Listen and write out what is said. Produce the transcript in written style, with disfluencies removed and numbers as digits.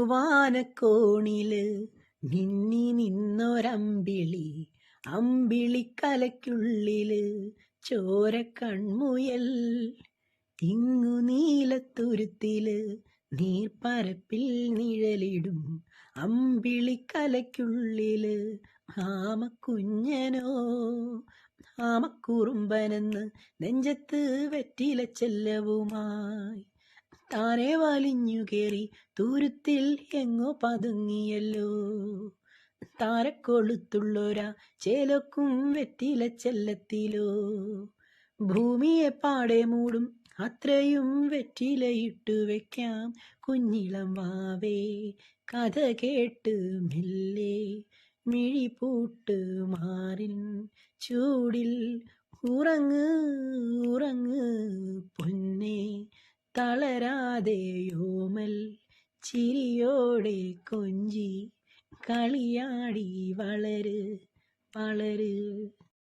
വാനക്കോണില് മിന്നി നിന്നൊരമ്പിളി, അമ്പിളിക്കലയ്ക്കുള്ളില് ചോരക്കൺമുയൽ. ഇങ്ങു നീലത്തുരുത്തില് നീർപ്പരപ്പിൽ നിഴലിടും അമ്പിളിക്കലയ്ക്കുള്ളില് ആമക്കുഞ്ഞനോ. ആമക്കുറുമ്പനെന്ന് നെഞ്ചത്ത് വെറ്റില ചെല്ലവുമായി താനെ വലിഞ്ഞു കേറി തുരുത്തിൽ എങ്ങോ പതുങ്ങിയല്ലോ. താരക്കൊളുത്തുള്ളൊരാ ചേലൊക്കും വെറ്റില ചെല്ലത്തിലോ. ഭൂമിയെ പാടെ മൂടും അത്രയും വെറ്റിലയിട്ടു വെക്കാം കുഞ്ഞിളം വാവേ. കഥ കേട്ട് മെല്ലെ മിഴിപൂട്ട് മാറിൻ ചൂടിൽ ഉറങ്ങ് ഉറങ്ങ് പൊന്നേ. തളരാതെയോമൽ ചിരിയോടെ കൊഞ്ചി കളിയാടി വളര് വളര്.